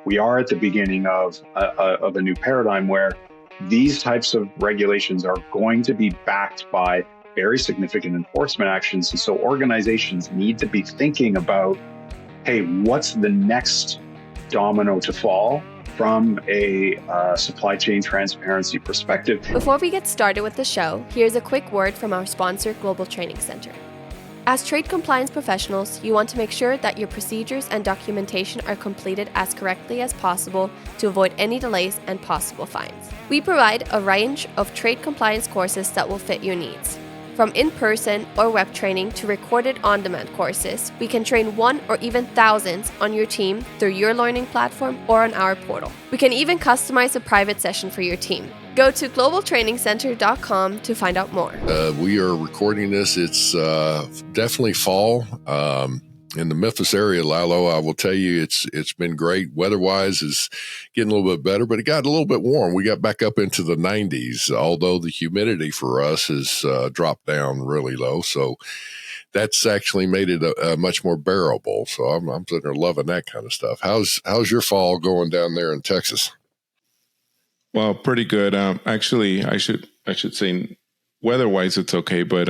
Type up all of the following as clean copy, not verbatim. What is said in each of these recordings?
we are at the beginning of a new paradigm where these types of regulations are going to be backed by very significant enforcement actions. And so organizations need to be thinking about, hey, what's the next domino to fall from a supply chain transparency perspective? Before we get started with the show, here's a quick word from our sponsor, Global Training Center. As trade compliance professionals, you want to make sure that your procedures and documentation are completed as correctly as possible to avoid any delays and possible fines. We provide a range of trade compliance courses that will fit your needs. From in-person or web training to recorded on-demand courses, we can train one or even thousands on your team through your learning platform or on our portal. We can even customize a private session for your team. Go to globaltrainingcenter.com to find out more. We are recording this. It's definitely fall. In the Memphis area, Lalo, I will tell you, it's been great. Weather-wise is getting a little bit better, but it got a little bit warm. We got back up into the 90s, although the humidity for us has dropped down really low. So that's actually made it much more bearable. So I'm sitting there loving that kind of stuff. How's your fall going down there in Texas? Well, pretty good. Actually, I should say, weather-wise, it's okay, but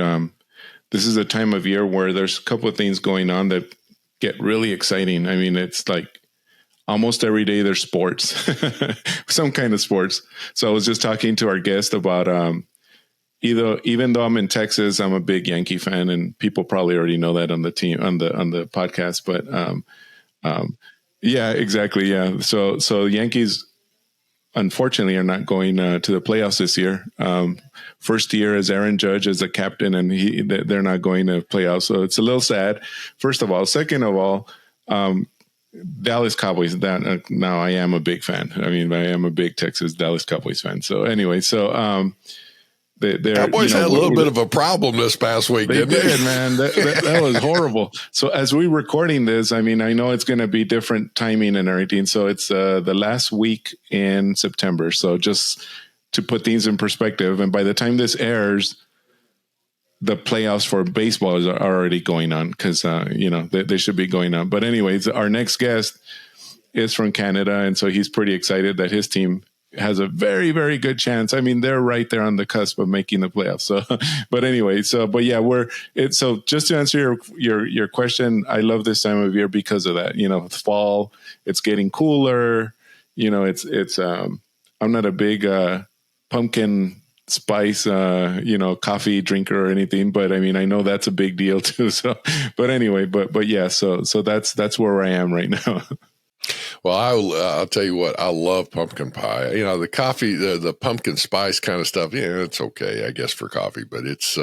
this is a time of year where there's a couple of things going on that get really exciting. I mean, it's like almost every day there's sports, some kind of sports. So I was just talking to our guest about even though I'm in Texas, I'm a big Yankee fan, and people probably already know that on the team on the podcast. But yeah, exactly, yeah. So Yankees, unfortunately, are not going to the playoffs this year. First year as Aaron Judge as a captain, and they're not going to playoffs. So it's a little sad, first of all. Second of all, Dallas Cowboys, now I am a big fan. I mean, I am a big Dallas Cowboys fan. So anyway, Cowboys had a little bit of a problem this past week, didn't they? Man. That was horrible. So as we're recording this, I mean, I know it's going to be different timing and everything. So it's the last week in September. So just to put things in perspective, and by the time this airs, the playoffs for baseball are already going on because, they should be going on. But anyways, our next guest is from Canada. And so he's pretty excited that his team has a very, very good chance. I mean, they're right there on the cusp of making the playoffs. So, but anyway, so just to answer your question, I love this time of year because of that. It's fall, it's getting cooler. I'm not a big pumpkin spice, coffee drinker or anything, but I mean, I know that's a big deal too. So, but anyway, but yeah, so that's where I am right now. Well, I'll tell you what, I love pumpkin pie. The coffee, the pumpkin spice kind of stuff, it's okay, I guess, for coffee, but it's,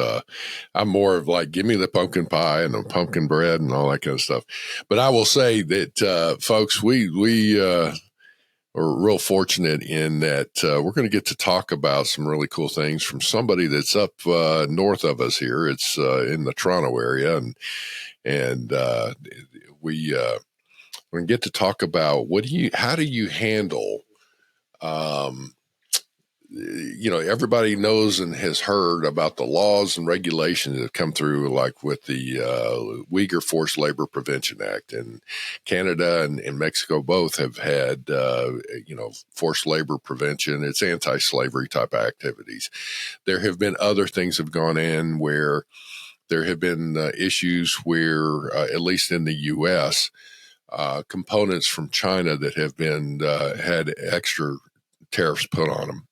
I'm more of like, give me the pumpkin pie and the pumpkin bread and all that kind of stuff. But I will say that, folks, we are real fortunate in that we're going to get to talk about some really cool things from somebody that's up north of us here. It's in the Toronto area, and we're going to get to talk about how do you handle, everybody knows and has heard about the laws and regulations that have come through, like with the Uyghur Forced Labor Prevention Act, and Canada and Mexico both have had, forced labor prevention. It's anti-slavery type activities. There have been other things have gone in where there have been issues where, at least in the U.S., components from China that have been had extra tariffs put on them.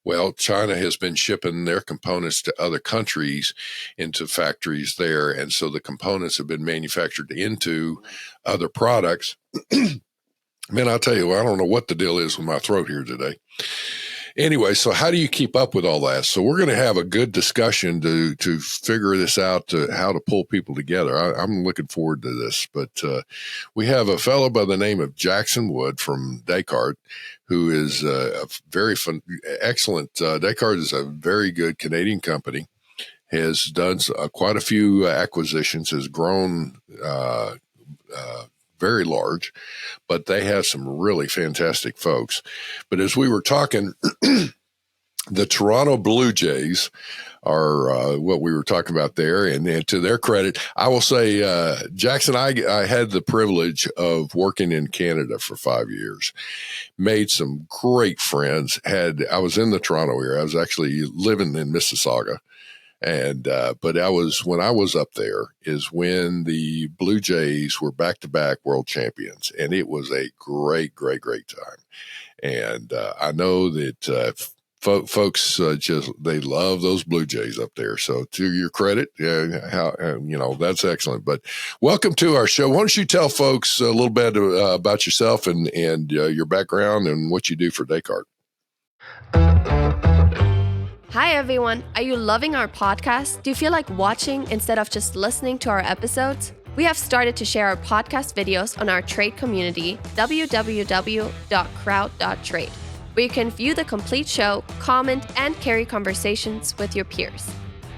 Well, China has been shipping their components to other countries into factories there, and so the components have been manufactured into other products. Man, I'll tell you, I don't know what the deal is with my throat here today. Anyway, so how do you keep up with all that? So we're going to have a good discussion to figure this out, to how to pull people together. I'm looking forward to this. But we have a fellow by the name of Jackson Wood from Descartes, who is a very excellent. Descartes is a very good Canadian company, has done quite a few acquisitions, has grown very large, but they have some really fantastic folks. But as we were talking, the Toronto Blue Jays what we were talking about there. And to their credit, I will say, Jackson, I had the privilege of working in Canada for 5 years, made some great friends. I was in the Toronto area. I was actually living in Mississauga. But when I was up there is when the Blue Jays were back-to-back world champions, and it was a great, great, great time. And I know that folks they love those Blue Jays up there. So to your credit, that's excellent. But welcome to our show. Why don't you tell folks a little bit about yourself and your background and what you do for Descartes? Hi everyone, are you loving our podcast? Do you feel like watching instead of just listening to our episodes? We have started to share our podcast videos on our trade community, www.crowd.trade, where you can view the complete show, comment, and carry conversations with your peers.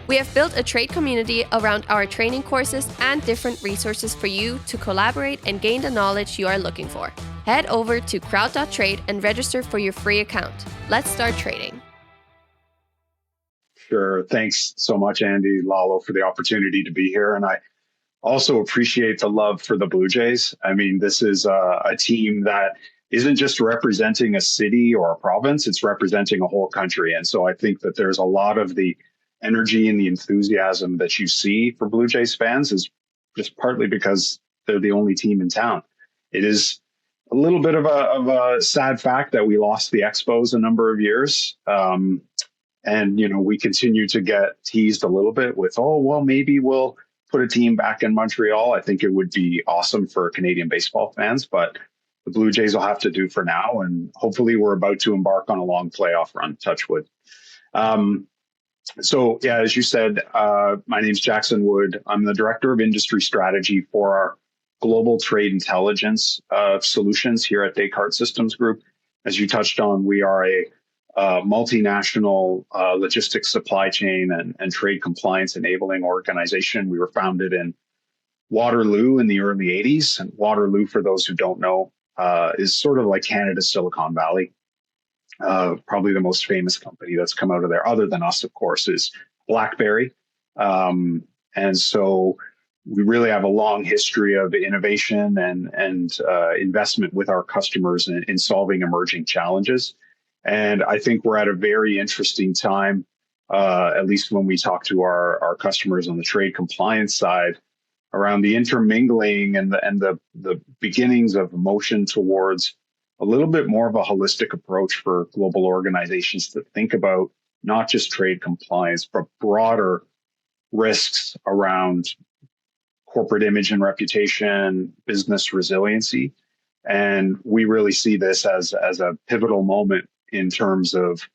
We have built a trade community around our training courses and different resources for you to collaborate and gain the knowledge you are looking for. Head over to crowd.trade and register for your free account. Let's start trading. Sure. Thanks so much, Andy Lalo, for the opportunity to be here. And I also appreciate the love for the Blue Jays. I mean, this is a team that isn't just representing a city or a province, it's representing a whole country. And so I think that there's a lot of the energy and the enthusiasm that you see for Blue Jays fans is just partly because they're the only team in town. It is a little bit of a sad fact that we lost the Expos a number of years. And, we continue to get teased a little bit with, maybe we'll put a team back in Montreal. I think it would be awesome for Canadian baseball fans, but the Blue Jays will have to do for now. And hopefully we're about to embark on a long playoff run, touch wood. So, as you said, my name's Jackson Wood. I'm the Director of Industry Strategy for our Global Trade Intelligence solutions here at Descartes Systems Group. As you touched on, we are a multinational logistics supply chain and trade compliance enabling organization. We were founded in Waterloo in the early 80s. And Waterloo, for those who don't know, is sort of like Canada's Silicon Valley. Probably the most famous company that's come out of there, other than us, of course, is BlackBerry. And so we really have a long history of innovation and investment with our customers in solving emerging challenges. And I think we're at a very interesting time, at least when we talk to our customers on the trade compliance side, around the intermingling and the beginnings of motion towards a little bit more of a holistic approach for global organizations to think about not just trade compliance, but broader risks around corporate image and reputation, business resiliency. And we really see this as a pivotal moment in terms of,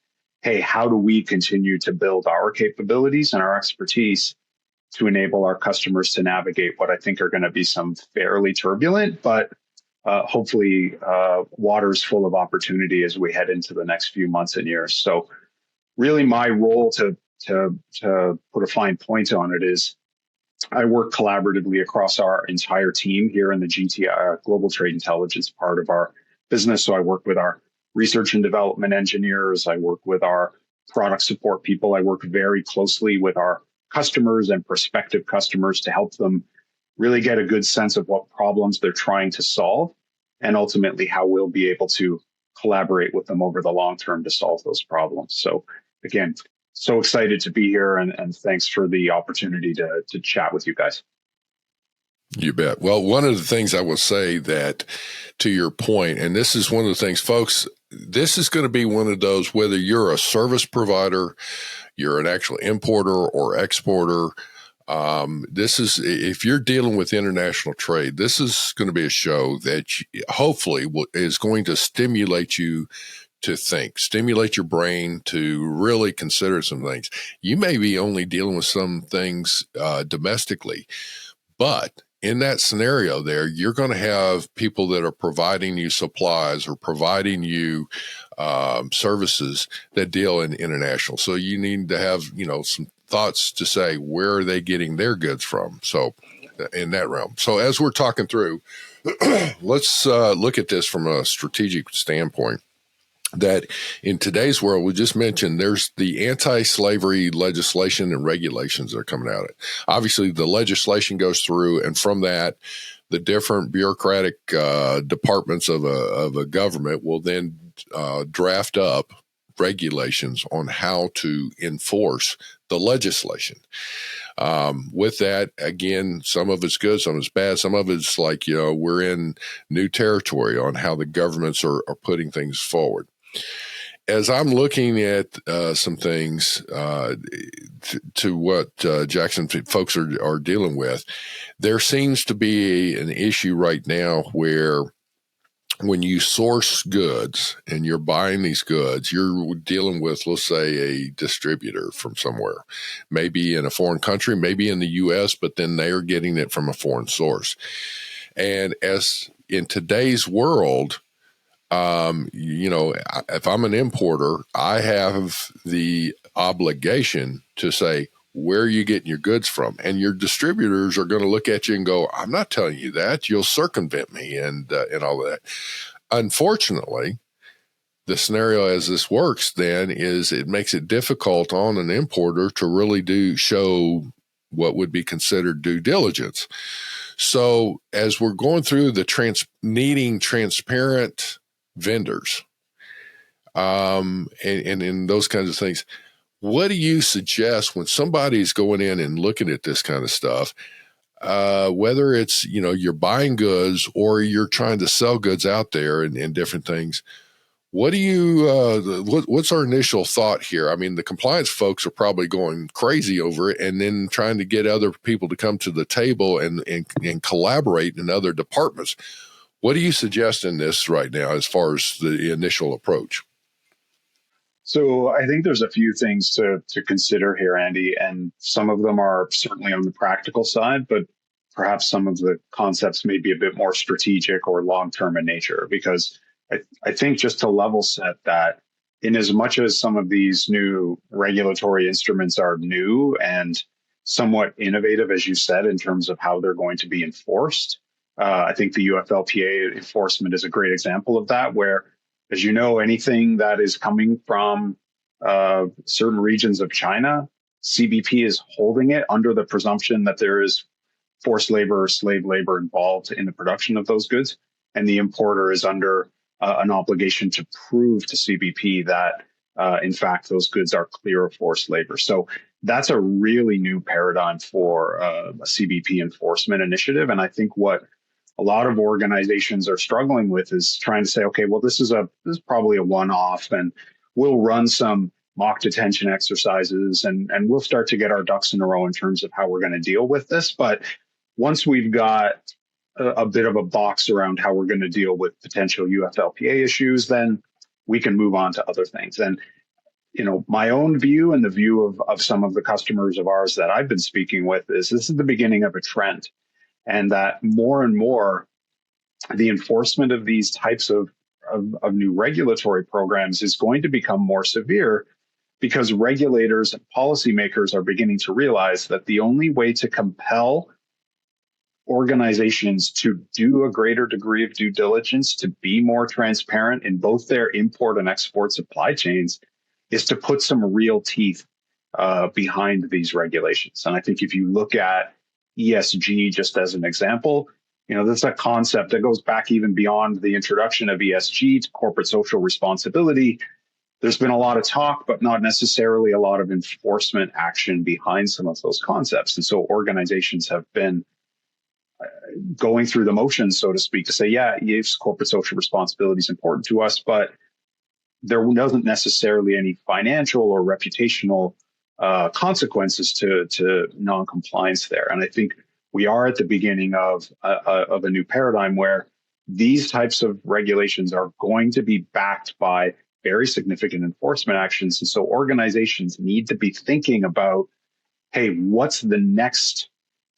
hey, how do we continue to build our capabilities and our expertise to enable our customers to navigate what I think are going to be some fairly turbulent, but hopefully waters full of opportunity as we head into the next few months and years. So really my role to put a fine point on it is I work collaboratively across our entire team here in the GTI, Global Trade Intelligence part of our business. So I work with our research and development engineers. I work with our product support people. I work very closely with our customers and prospective customers to help them really get a good sense of what problems they're trying to solve and ultimately how we'll be able to collaborate with them over the long term to solve those problems. So again, so excited to be here and thanks for the opportunity to chat with you guys. You bet. Well, one of the things I will say that to your point, and this is one of the things, folks, this is going to be one of those, whether you're a service provider, you're an actual importer or exporter, this is, if you're dealing with international trade, this is going to be a show that hopefully is going to stimulate you to think, stimulate your brain to really consider some things. You may be only dealing with some things domestically, but in that scenario there, you're going to have people that are providing you supplies or providing you services that deal in international. So you need to have, some thoughts to say, where are they getting their goods from? So in that realm. So as we're talking through, let's look at this from a strategic standpoint. that in today's world, we just mentioned there's the anti-slavery legislation and regulations that are coming out of it. Obviously, the legislation goes through, and from that, the different bureaucratic departments of a government will then draft up regulations on how to enforce the legislation. With that, again, some of it's good, some of it's bad, some of it's like, we're in new territory on how the governments are putting things forward. As I'm looking at some things to what Jackson folks are dealing with, there seems to be an issue right now where when you source goods and you're buying these goods, you're dealing with, let's say, a distributor from somewhere, maybe in a foreign country, maybe in the U.S., but then they're getting it from a foreign source. And as in today's world, if I'm an importer, I have the obligation to say, where are you getting your goods from? And your distributors are going to look at you and go, I'm not telling you that. You'll circumvent me and all of that. Unfortunately, the scenario as this works then is it makes it difficult on an importer to really show what would be considered due diligence. So as we're going through the needing transparent vendors, and those kinds of things, what do you suggest when somebody's going in and looking at this kind of stuff, whether it's, you're buying goods or you're trying to sell goods out there and different things? What do you, what's our initial thought here? I mean, the compliance folks are probably going crazy over it and then trying to get other people to come to the table and collaborate in other departments. What do you suggest in this right now as far as the initial approach? So I think there's a few things to consider here, Andy, and some of them are certainly on the practical side, but perhaps some of the concepts may be a bit more strategic or long-term in nature, because I think just to level set that in as much as some of these new regulatory instruments are new and somewhat innovative, as you said, in terms of how they're going to be enforced, I think the UFLPA enforcement is a great example of that, where, as you know, anything that is coming from certain regions of China, CBP is holding it under the presumption that there is forced labor or slave labor involved in the production of those goods. And the importer is under an obligation to prove to CBP that, in fact, those goods are clear of forced labor. So that's a really new paradigm for a CBP enforcement initiative. And I think what a lot of organizations are struggling with is trying to say, okay, well, this is probably a one-off, and we'll run some mock detention exercises and we'll start to get our ducks in a row in terms of how we're going to deal with this. But once we've got a bit of a box around how we're going to deal with potential UFLPA issues, then we can move on to other things. And, my own view and the view of some of the customers of ours that I've been speaking with is this is the beginning of a trend. And that more and more, the enforcement of these types of new regulatory programs is going to become more severe, because regulators and policymakers are beginning to realize that the only way to compel organizations to do a greater degree of due diligence, to be more transparent in both their import and export supply chains, is to put some real teeth behind these regulations. And I think if you look at ESG just as an example, that's a concept that goes back even beyond the introduction of ESG to corporate social responsibility. There's been a lot of talk, but not necessarily a lot of enforcement action behind some of those concepts. And so organizations have been going through the motions, so to speak, to say, yeah, yes, corporate social responsibility is important to us, but there wasn't necessarily any financial or reputational consequences to non-compliance there. And I think we are at the beginning of a new paradigm where these types of regulations are going to be backed by very significant enforcement actions. And so organizations need to be thinking about, hey, what's the next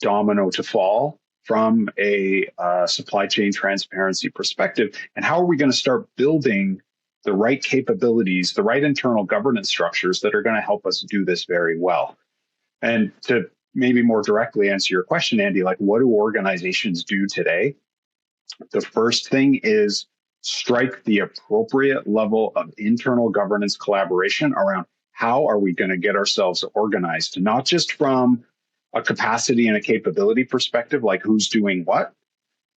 domino to fall from a supply chain transparency perspective? And how are we going to start building the right capabilities, the right internal governance structures that are going to help us do this very well? And to maybe more directly answer your question, Andy, like, what do organizations do today? The first thing is strike the appropriate level of internal governance collaboration around how are we going to get ourselves organized, not just from a capacity and a capability perspective, like who's doing what,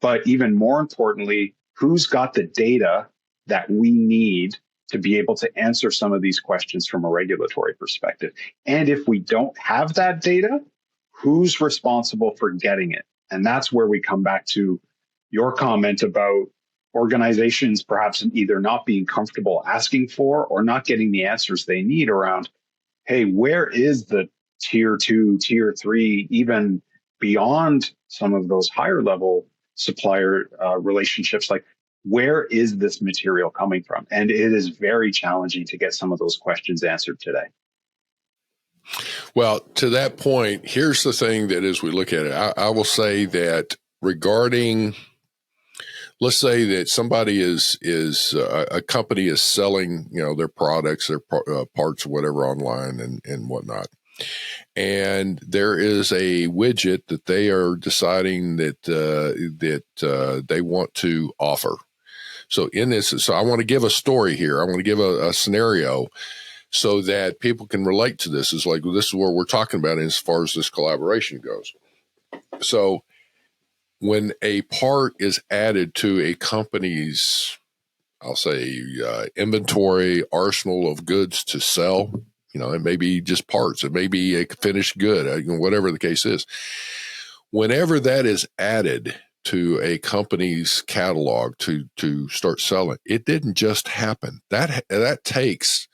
but even more importantly, who's got the data that we need to be able to answer some of these questions from a regulatory perspective. And if we don't have that data, who's responsible for getting it? And that's where we come back to your comment about organizations perhaps either not being comfortable asking for or not getting the answers they need around, hey, where is the tier 2, tier 3, even beyond some of those higher level supplier relationships? Like, where is this material coming from? And it is very challenging to get some of those questions answered today. Well, to that point, here's the thing that as we look at it, I will say that regarding, let's say that somebody is a company is selling, their products, their parts, or whatever online and whatnot. And there is a widget that they are deciding that they want to offer. So I want to give a story here. I want to give a scenario so that people can relate to this. It's like, well, this is what we're talking about as far as this collaboration goes. So when a part is added to a company's, I'll say, inventory arsenal of goods to sell, it may be just parts, it may be a finished good, whatever the case is. Whenever that is added to a company's catalog to start selling, it didn't just happen. That takes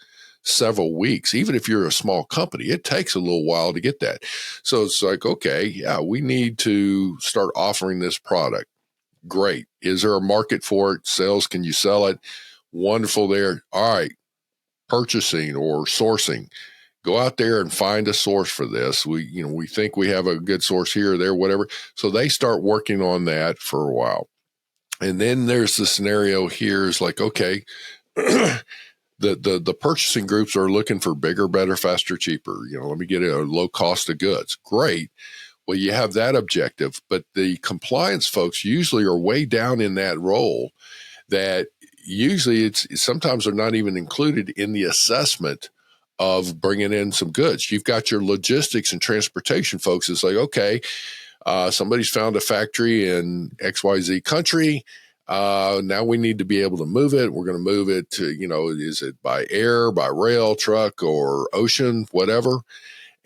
several weeks. Even if you're a small company, it takes a little while to get that. So it's like, okay, yeah, we need to start offering this product. Great. Is there a market for it? Sales, can you sell it? Wonderful there. All right. Purchasing or sourcing. Go out there and find a source for this. We think we have a good source here or there, whatever. So they start working on that for a while. And then there's the scenario here is like, okay, the purchasing groups are looking for bigger, better, faster, cheaper. Let me get a low cost of goods. Great. Well, you have that objective, but the compliance folks usually are way down in that role that usually sometimes they're not even included in the assessment of bringing in some goods. You've got your logistics and transportation folks. It's like, okay, somebody's found a factory in XYZ country. Now we need to be able to move it. We're going to move it to, is it by air, by rail, truck, or ocean, whatever.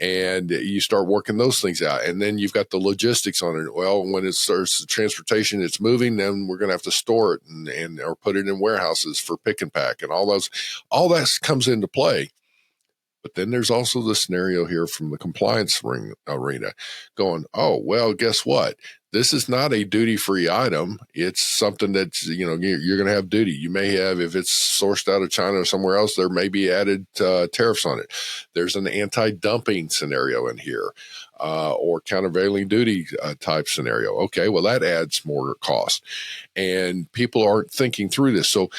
And you start working those things out. And then you've got the logistics on it. Well, when it starts transportation, it's moving, then we're going to have to store it and or put it in warehouses for pick and pack and all that comes into play. But then there's also the scenario here from the compliance arena going, oh, well, guess what? This is not a duty-free item. It's something that's, you're going to have duty. You may have, if it's sourced out of China or somewhere else, there may be added tariffs on it. There's an anti-dumping scenario in here or countervailing duty type scenario. Okay, well, that adds more cost. And people aren't thinking through this. So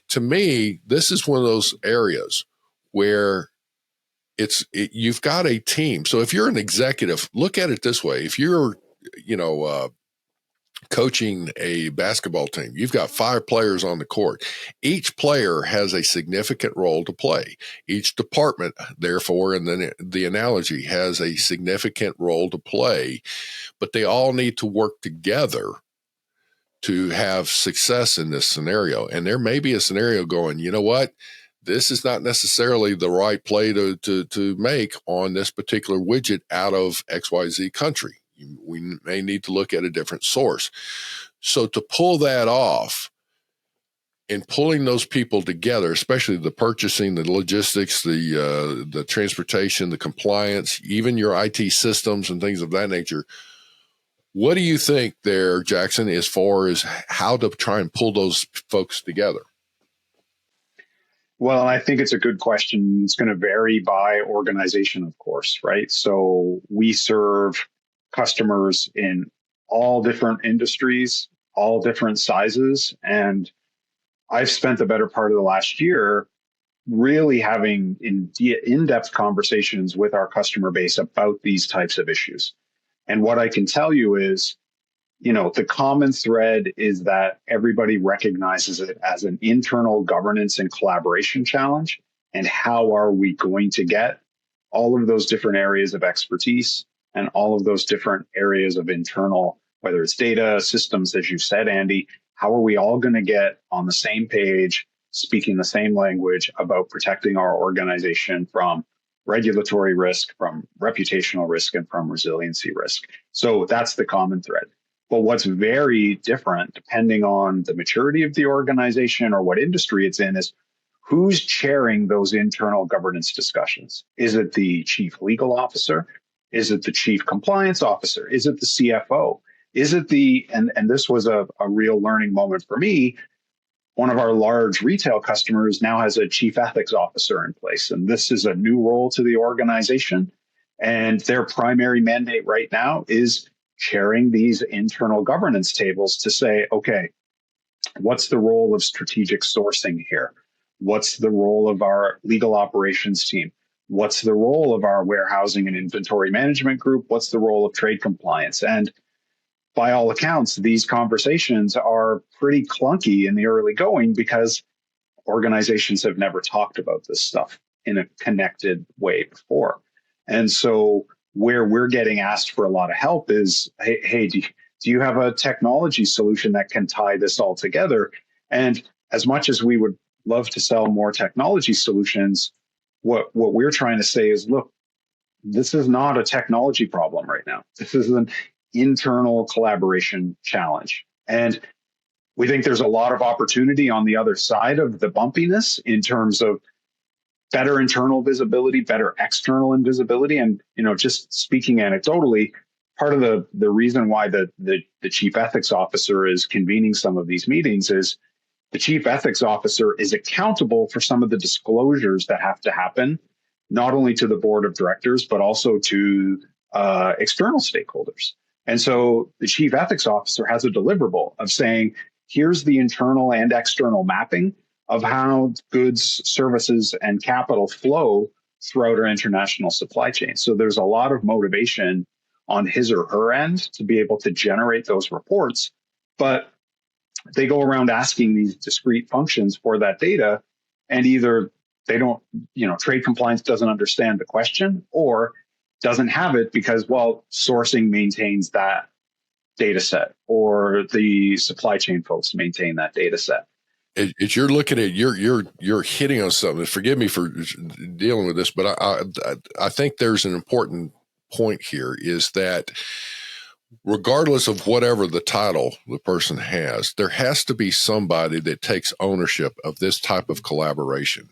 to me, this is one of those areas where you've got a team. So if you're an executive, look at it this way. If you're, coaching a basketball team, you've got 5 players on the court. Each player has a significant role to play. Each department, therefore, and then the analogy has a significant role to play, but they all need to work together to have success in this scenario. And there may be a scenario going, you know what? This is not necessarily the right play to make on this particular widget out of XYZ country. We may need to look at a different source. So to pull that off and pulling those people together, especially the purchasing, the logistics, the transportation, the compliance, even your IT systems and things of that nature, what do you think there, Jackson, as far as how to try and pull those folks together? Well, I think it's a good question. It's going to vary by organization, of course, right? So we serve customers in all different industries, all different sizes. And I've spent the better part of the last year really having in-depth conversations with our customer base about these types of issues. And what I can tell you is the common thread is that everybody recognizes it as an internal governance and collaboration challenge. And how are we going to get all of those different areas of expertise and all of those different areas of internal, whether it's data, systems, as you said, Andy, how are we all going to get on the same page, speaking the same language about protecting our organization from regulatory risk, from reputational risk, and from resiliency risk? So that's the common thread. But what's very different, depending on the maturity of the organization or what industry it's in, is who's chairing those internal governance discussions. Is it the chief legal officer? Is it the chief compliance officer? Is it the CFO? Is it and this was a real learning moment for me. One of our large retail customers now has a chief ethics officer in place, and this is a new role to the organization. And their primary mandate right now is chairing these internal governance tables to say, okay, what's the role of strategic sourcing here? What's the role of our legal operations team? What's the role of our warehousing and inventory management group? What's the role of trade compliance? And by all accounts, these conversations are pretty clunky in the early going because organizations have never talked about this stuff in a connected way before. And so where we're getting asked for a lot of help is, hey, do you have a technology solution that can tie this all together? And as much as we would love to sell more technology solutions, what we're trying to say is, look, this is not a technology problem right now. This is an internal collaboration challenge. And we think there's a lot of opportunity on the other side of the bumpiness in terms of better internal visibility, better external invisibility. And, just speaking anecdotally, part of the reason why the chief ethics officer is convening some of these meetings is the chief ethics officer is accountable for some of the disclosures that have to happen, not only to the board of directors, but also to external stakeholders. And so the chief ethics officer has a deliverable of saying, here's the internal and external mapping of how goods, services, and capital flow throughout our international supply chain. So there's a lot of motivation on his or her end to be able to generate those reports, but they go around asking these discrete functions for that data, and either they don't, trade compliance doesn't understand the question or doesn't have it because, sourcing maintains that data set or the supply chain folks maintain that data set. As you're looking at, you're hitting on something. Forgive me for dealing with this, but I think there's an important point here is that regardless of whatever the title the person has, there has to be somebody that takes ownership of this type of collaboration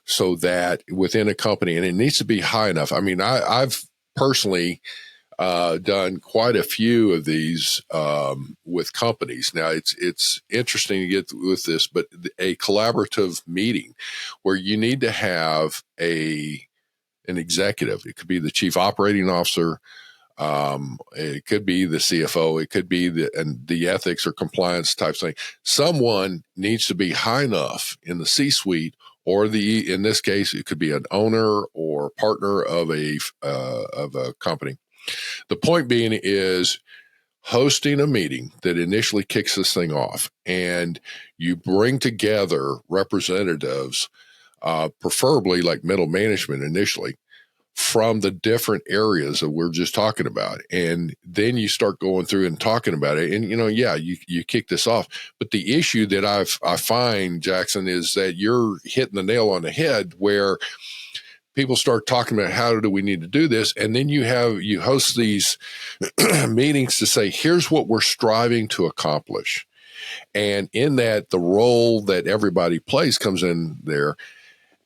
so that within a company, and it needs to be high enough. I mean, I've personally done quite a few of these with companies. Now, it's interesting to get with this, but a collaborative meeting where you need to have an executive. It could be the chief operating officer. It could be the CFO. It could be the ethics or compliance type thing. Someone needs to be high enough in the C-suite, or in this case, it could be an owner or partner of a company. The point being is hosting a meeting that initially kicks this thing off, and you bring together representatives, preferably like middle management initially, from the different areas that we're just talking about. And then you start going through and talking about it. And, you kick this off. But the issue that I find, Jackson, is that you're hitting the nail on the head where people start talking about how do we need to do this. And then you host these meetings to say, here's what we're striving to accomplish. And in that, the role that everybody plays comes in there.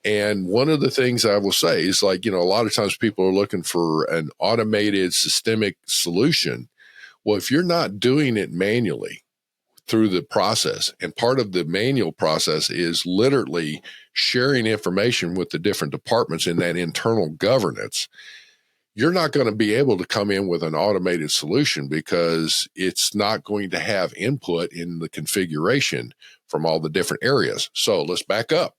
And one of the things I will say is a lot of times people are looking for an automated systemic solution. Well, if you're not doing it manually through the process, and part of the manual process is literally sharing information with the different departments in that internal governance, you're not going to be able to come in with an automated solution because it's not going to have input in the configuration from all the different areas. So let's back up.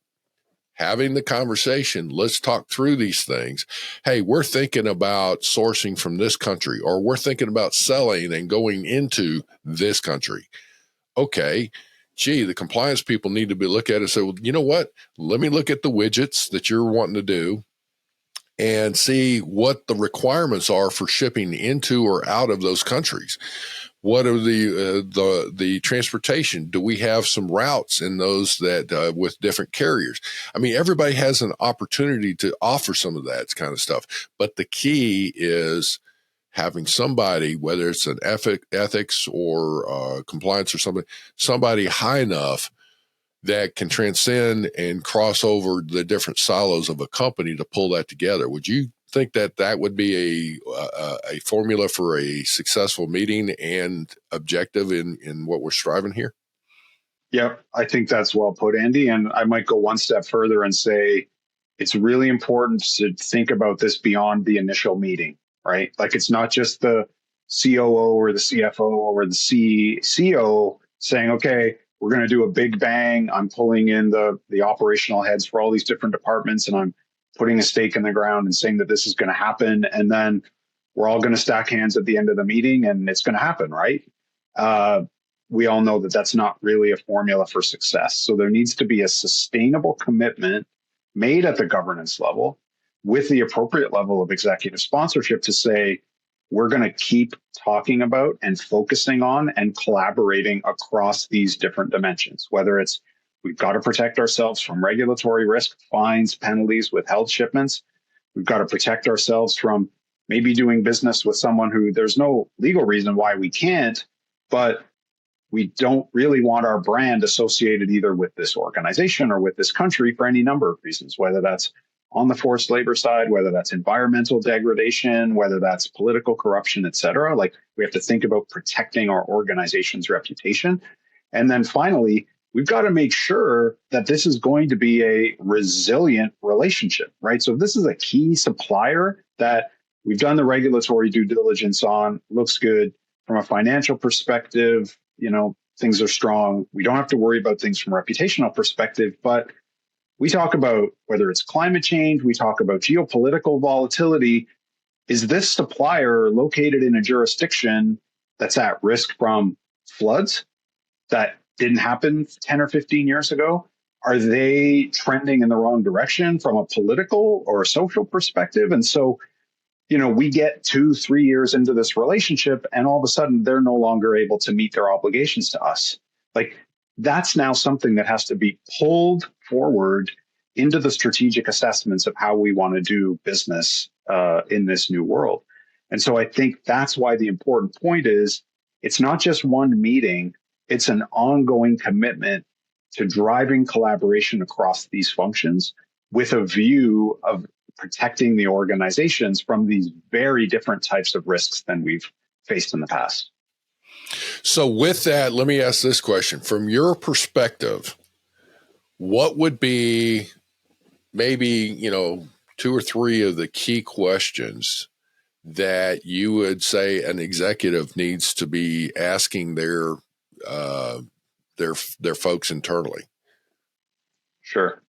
having the conversation. Let's talk through these things. Hey, we're thinking about sourcing from this country, or we're thinking about selling and going into this country. Okay, gee, the compliance people need to be look at it and say, well, you know what? Let me look at the widgets that you're wanting to do and see what the requirements are for shipping into or out of those countries. What are the transportation? Do we have some routes in those that with different carriers? I mean, everybody has an opportunity to offer some of that kind of stuff. But the key is having somebody, whether it's an ethics or compliance or somebody high enough that can transcend and cross over the different silos of a company to pull that together. Would you think that that would be a formula for a successful meeting and objective in what we're striving here? Yeah, I think that's well put, Andy. And I might go one step further and say it's really important to think about this beyond the initial meeting, right? Like it's not just the COO or the CFO or the CEO saying, okay, we're going to do a big bang. I'm pulling in the operational heads for all these different departments, and I'm putting a stake in the ground and saying that this is going to happen. And then we're all going to stack hands at the end of the meeting and it's going to happen, right? We all know that that's not really a formula for success. So there needs to be a sustainable commitment made at the governance level with the appropriate level of executive sponsorship to say, we're going to keep talking about and focusing on and collaborating across these different dimensions, whether it's we've got to protect ourselves from regulatory risk, fines, penalties, withheld shipments. We've got to protect ourselves from maybe doing business with someone who there's no legal reason why we can't, but we don't really want our brand associated either with this organization or with this country for any number of reasons, whether that's on the forced labor side, whether that's environmental degradation, whether that's political corruption, et cetera. Like we have to think about protecting our organization's reputation. And then finally, we've got to make sure that this is going to be a resilient relationship, right? So if this is a key supplier that we've done the regulatory due diligence on, looks good from a financial perspective, things are strong. We don't have to worry about things from a reputational perspective, but we talk about whether it's climate change, we talk about geopolitical volatility. Is this supplier located in a jurisdiction that's at risk from floods that didn't happen 10 or 15 years ago? Are they trending in the wrong direction from a political or a social perspective? And so, we get 2-3 years into this relationship and all of a sudden they're no longer able to meet their obligations to us. Like that's now something that has to be pulled forward into the strategic assessments of how we want to do business in this new world. And so I think that's why the important point is it's not just one meeting, it's an ongoing commitment to driving collaboration across these functions with a view of protecting the organizations from these very different types of risks than we've faced in the past. So with that, let me ask this question. From your perspective, what would be maybe, 2 or 3 of the key questions that you would say an executive needs to be asking their folks internally? Sure.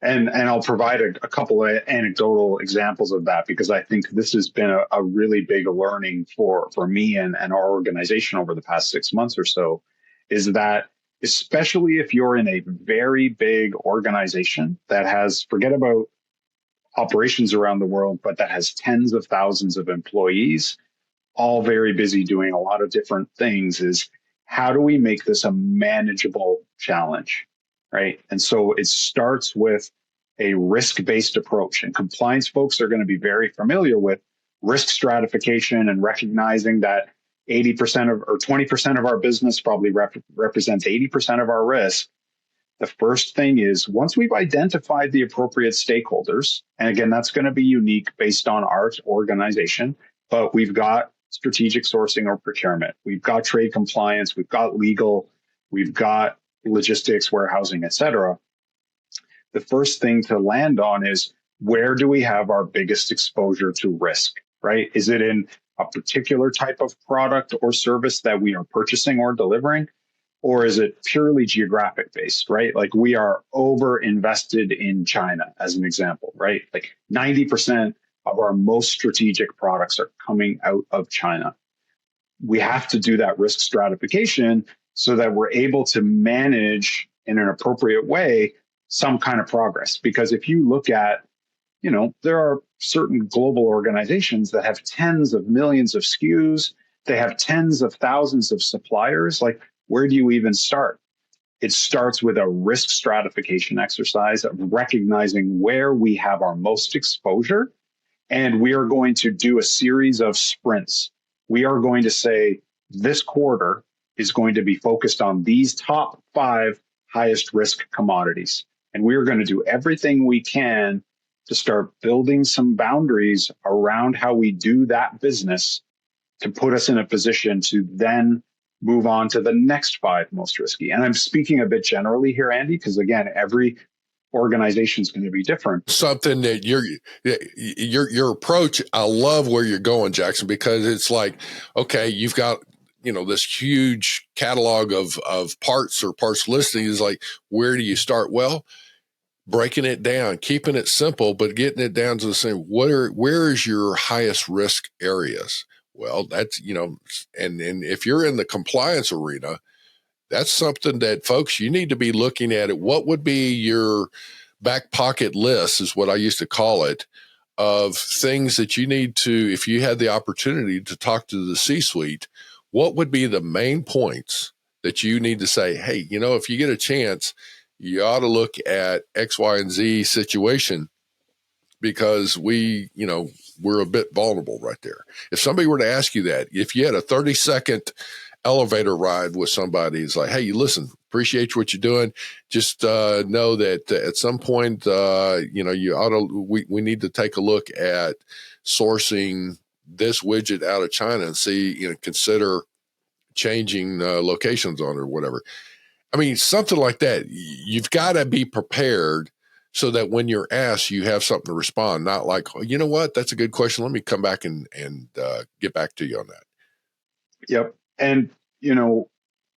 And I'll provide a couple of anecdotal examples of that because I think this has been a really big learning for me and our organization over the past 6 months or so, is that especially if you're in a very big organization that has, forget about operations around the world, but that has tens of thousands of employees, all very busy doing a lot of different things, is how do we make this a manageable challenge? Right. And so it starts with a risk-based approach, and compliance folks are going to be very familiar with risk stratification and recognizing that 80% or 20% of our business probably represents 80% of our risk. The first thing is once we've identified the appropriate stakeholders, and again, that's going to be unique based on our organization, but we've got strategic sourcing or procurement, we've got trade compliance, we've got legal, we've got logistics, warehousing, et cetera. The first thing to land on is where do we have our biggest exposure to risk, right? Is it in a particular type of product or service that we are purchasing or delivering? Or is it purely geographic based, right? Like we are over invested in China as an example, right? Like 90% of our most strategic products are coming out of China. We have to do that risk stratification so that we're able to manage in an appropriate way some kind of progress. Because if you look at, there are certain global organizations that have tens of millions of SKUs, they have tens of thousands of suppliers. Like, where do you even start? It starts with a risk stratification exercise of recognizing where we have our most exposure. And we are going to do a series of sprints. We are going to say this quarter is going to be focused on these top 5 highest risk commodities. And we are going to do everything we can to start building some boundaries around how we do that business to put us in a position to then move on to the next 5 most risky. And I'm speaking a bit generally here, Andy, because again, every organization is going to be different. Something that your approach, I love where you're going, Jackson, because it's like, okay, you've got, this huge catalog of parts or parts listing is like, where do you start? Well, breaking it down, keeping it simple, but getting it down to the same, where is your highest risk areas? Well, that's, and if you're in the compliance arena, that's something that, folks, you need to be looking at it. What would be your back pocket list, is what I used to call it, of things that you need to, if you had the opportunity to talk to the C-suite, what would be the main points that you need to say, hey, if you get a chance, you ought to look at X, Y, and Z situation, because we're a bit vulnerable right there. If somebody were to ask you that, if you had a 30-second elevator ride with somebody, it's like, hey, listen, appreciate what you're doing. Just know that at some point, you ought to, we need to take a look at sourcing this widget out of China and see, consider changing locations on it or whatever. I mean, something like that. You've got to be prepared so that when you're asked, you have something to respond, not like, oh, you know what, that's a good question. Let me come back and get back to you on that. Yep. And,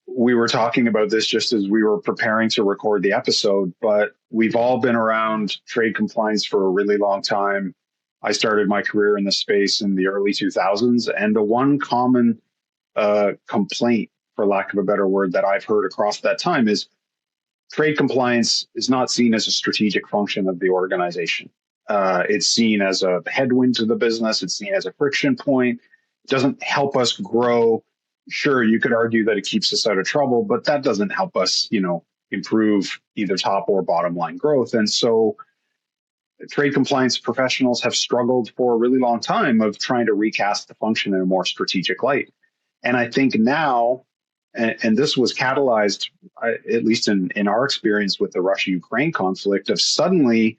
we were talking about this just as we were preparing to record the episode, but we've all been around trade compliance for a really long time. I started my career in the space in the early 2000s, and the one common complaint, for lack of a better word, that I've heard across that time is trade compliance is not seen as a strategic function of the organization. It's seen as a headwind to the business. It's seen as a friction point. It doesn't help us grow. Sure, you could argue that it keeps us out of trouble, but that doesn't help us, improve either top or bottom line growth. And so trade compliance professionals have struggled for a really long time of trying to recast the function in a more strategic light. And I think now, and this was catalyzed, at least in our experience with the Russia-Ukraine conflict, of suddenly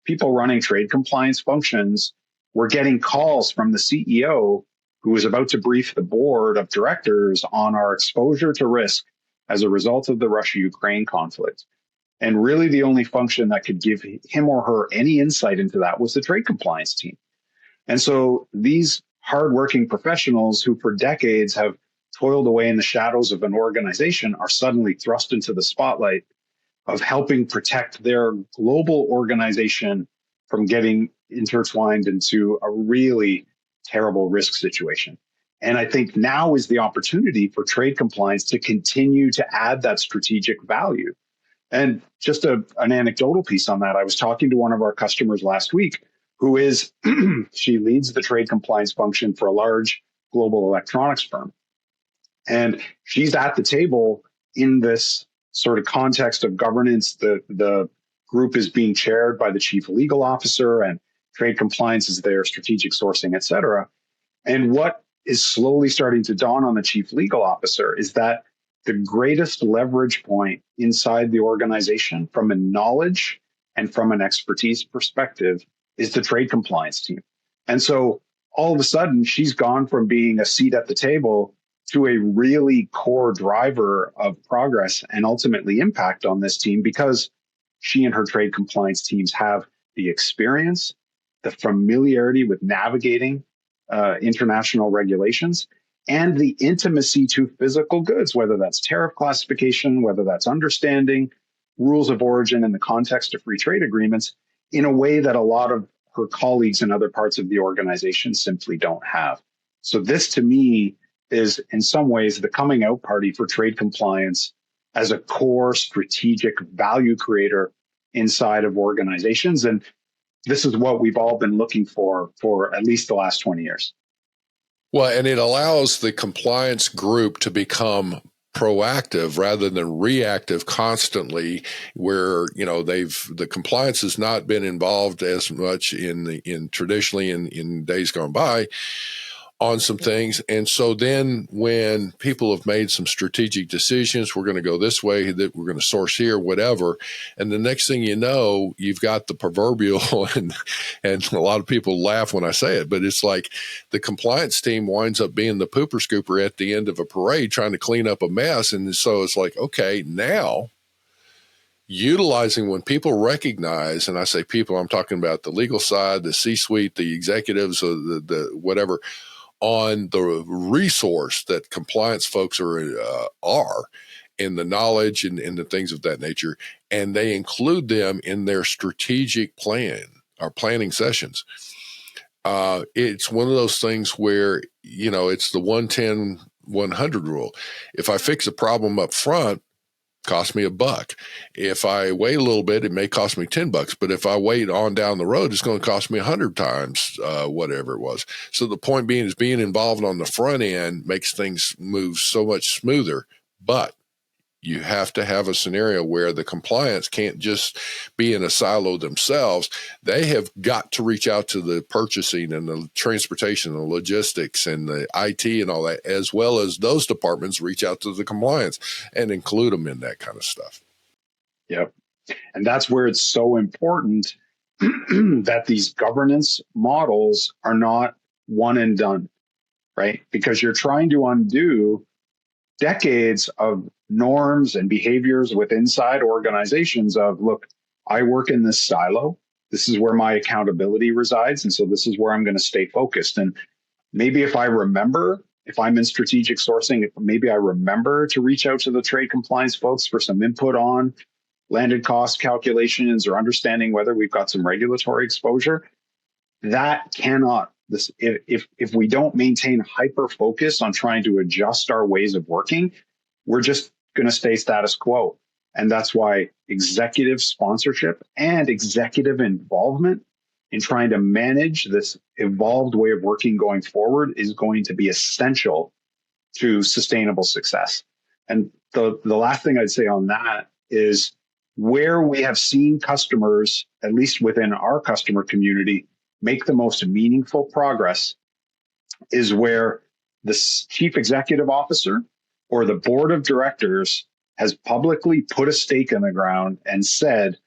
people running trade compliance functions were getting calls from the CEO who was about to brief the board of directors on our exposure to risk as a result of the Russia-Ukraine conflict. And really the only function that could give him or her any insight into that was the trade compliance team. And so these hardworking professionals who for decades have toiled away in the shadows of an organization are suddenly thrust into the spotlight of helping protect their global organization from getting intertwined into a really terrible risk situation. And I think now is the opportunity for trade compliance to continue to add that strategic value. And just an anecdotal piece on that, I was talking to one of our customers last week who is, she leads the trade compliance function for a large global electronics firm. And she's at the table in this sort of context of governance. The group is being chaired by the chief legal officer, and trade compliance is there, strategic sourcing, et cetera. And what is slowly starting to dawn on the chief legal officer is that the greatest leverage point inside the organization from a knowledge and from an expertise perspective is the trade compliance team. And so all of a sudden, she's gone from being a seat at the table to a really core driver of progress and ultimately impact on this team, because she and her trade compliance teams have the experience, the familiarity with navigating international regulations, and the intimacy to physical goods, whether that's tariff classification, whether that's understanding rules of origin in the context of free trade agreements, in a way that a lot of her colleagues in other parts of the organization simply don't have. So this, to me, is in some ways the coming out party for trade compliance as a core strategic value creator inside of organizations. And this is what we've all been looking for at least the last 20 years. Well, and it allows the compliance group to become proactive rather than reactive constantly, where the compliance has not been involved as much in traditionally in days gone by on some things. And so then when people have made some strategic decisions, we're going to go this way, that we're going to source here, whatever. And the next thing you know, you've got the proverbial, and a lot of people laugh when I say it, but it's like the compliance team winds up being the pooper scooper at the end of a parade trying to clean up a mess. And so it's like, okay, now utilizing when people recognize, and I say people, I'm talking about the legal side, the C-suite, the executives, or the whatever, on the resource that compliance folks are in the knowledge and the things of that nature, and they include them in their strategic plan or planning sessions. It's one of those things where, it's the 110-100 rule. If I fix a problem up front, cost me $1. If I wait a little bit, it may cost me $10. But if I wait on down the road, it's going to cost me 100 times whatever it was. So the point being is being involved on the front end makes things move so much smoother. But you have to have a scenario where the compliance can't just be in a silo themselves. They have got to reach out to the purchasing and the transportation and the logistics and the IT and all that, as well as those departments reach out to the compliance and include them in that kind of stuff. Yep. And that's where it's so important that these governance models are not one and done, right? Because you're trying to undo decades of norms and behaviors with inside organizations of, look, I work in this silo. This is where my accountability resides. And so this is where I'm going to stay focused. And maybe if I'm in strategic sourcing, maybe I remember to reach out to the trade compliance folks for some input on landed cost calculations or understanding whether we've got some regulatory exposure. That cannot, if we don't maintain hyper focus on trying to adjust our ways of working, we're just going to stay status quo. And that's why executive sponsorship and executive involvement in trying to manage this evolved way of working going forward is going to be essential to sustainable success. And the last thing I'd say on that is where we have seen customers, at least within our customer community, make the most meaningful progress is where the chief executive officer or the board of directors has publicly put a stake in the ground and said,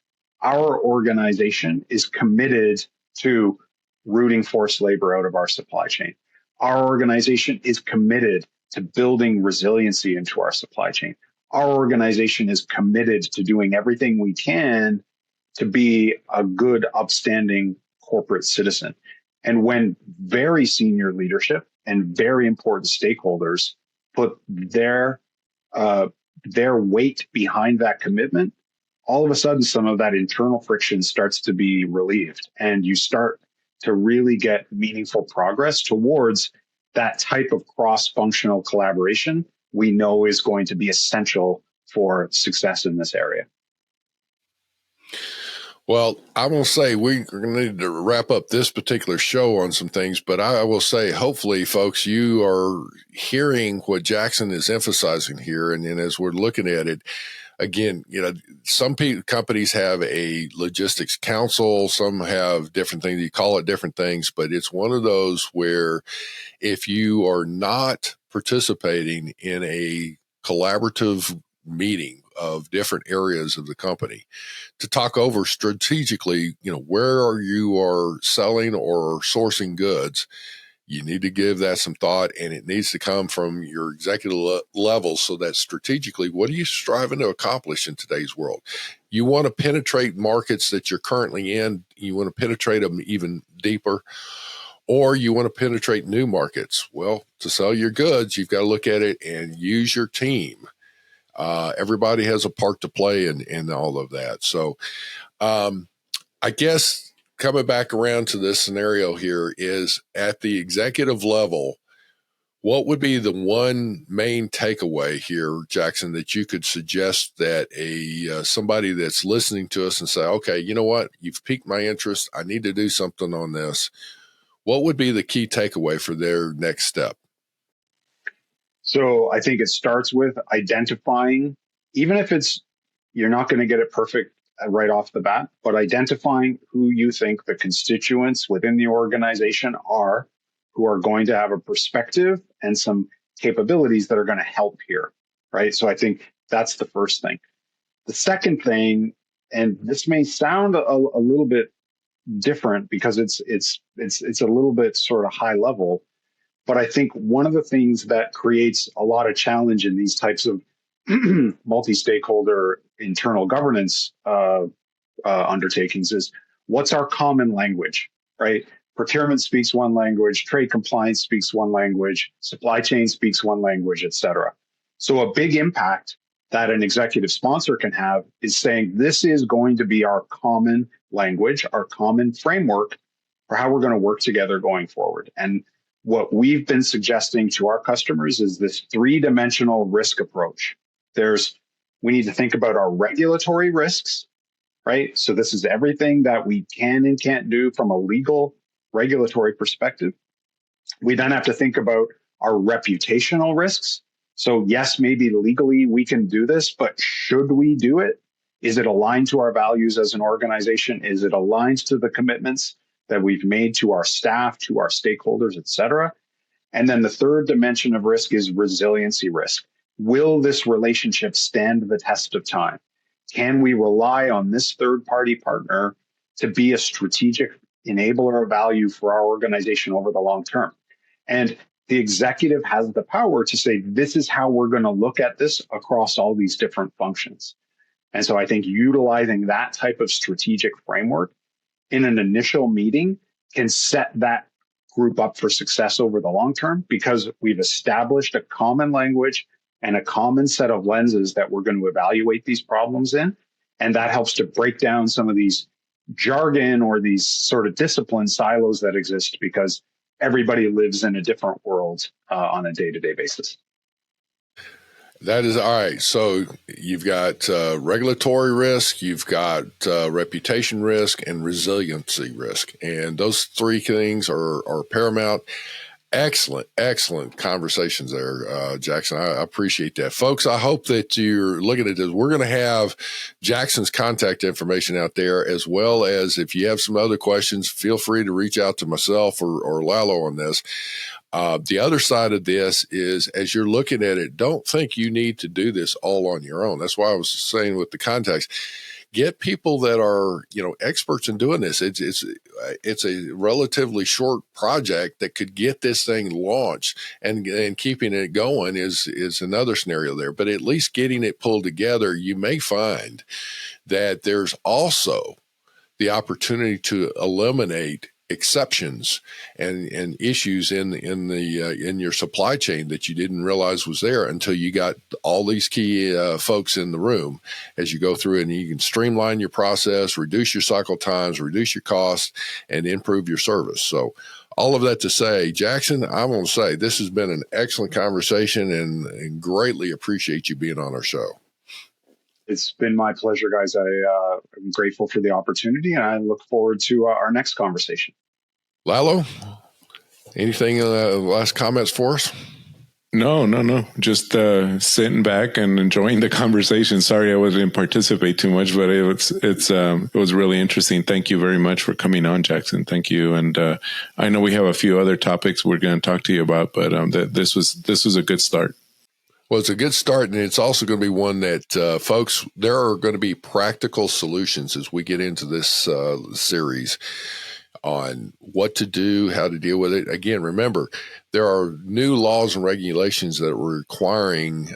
our organization is committed to rooting forced labor out of our supply chain. Our organization is committed to building resiliency into our supply chain. Our organization is committed to doing everything we can to be a good, upstanding corporate citizen. And when very senior leadership and very important stakeholders put their weight behind that commitment, all of a sudden some of that internal friction starts to be relieved, and you start to really get meaningful progress towards that type of cross-functional collaboration we know is going to be essential for success in this area. Well, I will say we're going to need to wrap up this particular show on some things, but I will say, hopefully, folks, you are hearing what Jackson is emphasizing here. And then as we're looking at it, again, some companies have a logistics council, some have different things. You call it different things, but it's one of those where if you are not participating in a collaborative meeting of different areas of the company to talk over strategically, where you are selling or sourcing goods, you need to give that some thought, and it needs to come from your executive level so that strategically, what are you striving to accomplish in today's world? You want to penetrate markets that you're currently in. You want to penetrate them even deeper. Or you want to penetrate new markets. Well, to sell your goods, you've got to look at it and use your team. Everybody has a part to play in all of that. So I guess coming back around to this scenario here is at the executive level, what would be the one main takeaway here, Jackson, that you could suggest that somebody that's listening to us and say, okay, you know what, you've piqued my interest, I need to do something on this. What would be the key takeaway for their next step? So I think it starts with identifying, even if you're not going to get it perfect right off the bat, but identifying who you think the constituents within the organization are who are going to have a perspective and some capabilities that are going to help here, right? So I think that's the first thing. The second thing, and this may sound a little bit different because it's a little bit sort of high level, but I think one of the things that creates a lot of challenge in these types of multi-stakeholder internal governance undertakings is what's our common language, right? Procurement speaks one language, trade compliance speaks one language, supply chain speaks one language, et cetera. So a big impact that an executive sponsor can have is saying this is going to be our common language, our common framework for how we're going to work together going forward. And what we've been suggesting to our customers is this three-dimensional risk approach. We need to think about our regulatory risks, right? So this is everything that we can and can't do from a legal regulatory perspective. We then have to think about our reputational risks. So yes, maybe legally we can do this, but should we do it? Is it aligned to our values as an organization? Is it aligned to the commitments that we've made to our staff, to our stakeholders, et cetera? And then the third dimension of risk is resiliency risk. Will this relationship stand the test of time? Can we rely on this third-party partner to be a strategic enabler of value for our organization over the long term? And the executive has the power to say, this is how we're going to look at this across all these different functions. And so I think utilizing that type of strategic framework in an initial meeting can set that group up for success over the long term because we've established a common language and a common set of lenses that we're going to evaluate these problems in. And that helps to break down some of these jargon or these sort of discipline silos that exist because everybody lives in a different world on a day-to-day basis. That is all right. So you've got regulatory risk, you've got reputation risk, and resiliency risk. And those three things are paramount. Excellent conversations there, Jackson. I appreciate that. Folks, I hope that you're looking at this. We're going to have Jackson's contact information out there, as well as if you have some other questions, feel free to reach out to myself or Lalo on this. The other side of this is, as you're looking at it, don't think you need to do this all on your own. That's why I was saying with the contacts, get people that are, experts in doing this. It's a relatively short project that could get this thing launched, and keeping it going is another scenario there. But at least getting it pulled together, you may find that there's also the opportunity to eliminate exceptions and issues in your supply chain that you didn't realize was there until you got all these key folks in the room as you go through, and you can streamline your process, reduce your cycle times, reduce your costs, and improve your service. So all of that to say, Jackson, I want to say this has been an excellent conversation and greatly appreciate you being on our show. It's been my pleasure, guys. I'm grateful for the opportunity, and I look forward to our next conversation. Lalo, anything last comments for us? No. Just sitting back and enjoying the conversation. Sorry I didn't participate too much, but it was really interesting. Thank you very much for coming on, Jackson. Thank you. And I know we have a few other topics we're going to talk to you about, but this was a good start. Well, it's a good start, and it's also going to be one that, folks, there are going to be practical solutions as we get into this series on what to do, how to deal with it. Again, remember, there are new laws and regulations that are requiring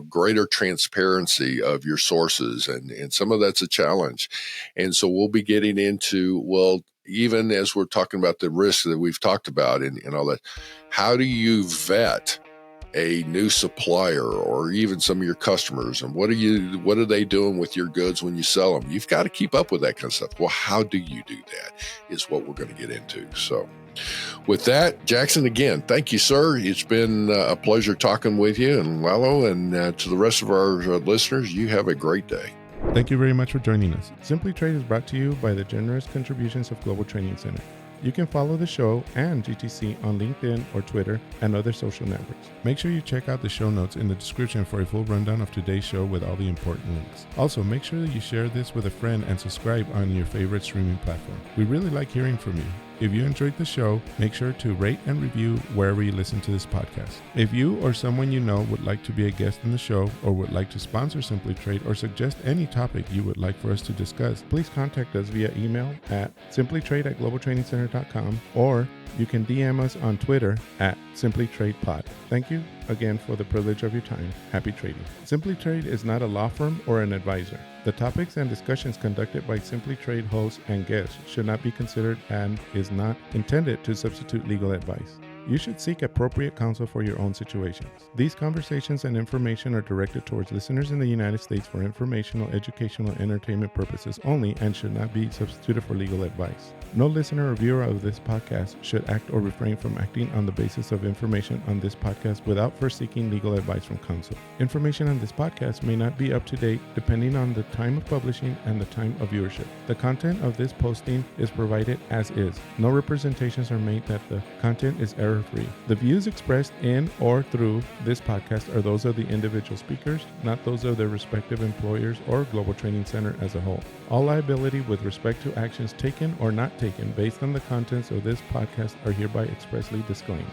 greater transparency of your sources, and some of that's a challenge. And so we'll be getting into, well, even as we're talking about the risks that we've talked about and all that, how do you vet a new supplier or even some of your customers, and what are they doing with your goods when you sell them? You've got to keep up with that kind of stuff. Well, how do you do that is what we're going to get into. So with that, Jackson, again, thank you, sir. It's been a pleasure talking with you, and Lalo, and to the rest of our listeners, you have a great day. Thank you very much for joining us. Simply Trade is brought to you by the generous contributions of Global Training Center. You can follow the show and GTC on LinkedIn or Twitter and other social networks. Make sure you check out the show notes in the description for a full rundown of today's show with all the important links. Also, make sure that you share this with a friend and subscribe on your favorite streaming platform. We really like hearing from you. If you enjoyed the show, make sure to rate and review wherever you listen to this podcast. If you or someone you know would like to be a guest in the show or would like to sponsor Simply Trade or suggest any topic you would like for us to discuss, please contact us via email at simplytrade@globaltrainingcenter.com, or you can DM us on Twitter at simplytradepod. Thank you again for the privilege of your time. Happy trading. Simply Trade is not a law firm or an advisor. The topics and discussions conducted by Simply Trade hosts and guests should not be considered and is not intended to substitute legal advice. You should seek appropriate counsel for your own situations. These conversations and information are directed towards listeners in the United States for informational, educational, and entertainment purposes only and should not be substituted for legal advice. No listener or viewer of this podcast should act or refrain from acting on the basis of information on this podcast without first seeking legal advice from counsel. Information on this podcast may not be up to date depending on the time of publishing and the time of viewership. The content of this posting is provided as is. No representations are made that the content is error-free. The views expressed in or through this podcast are those of the individual speakers, not those of their respective employers or Global Training Center as a whole. All liability with respect to actions taken or not taken based on the contents of this podcast are hereby expressly disclaimed.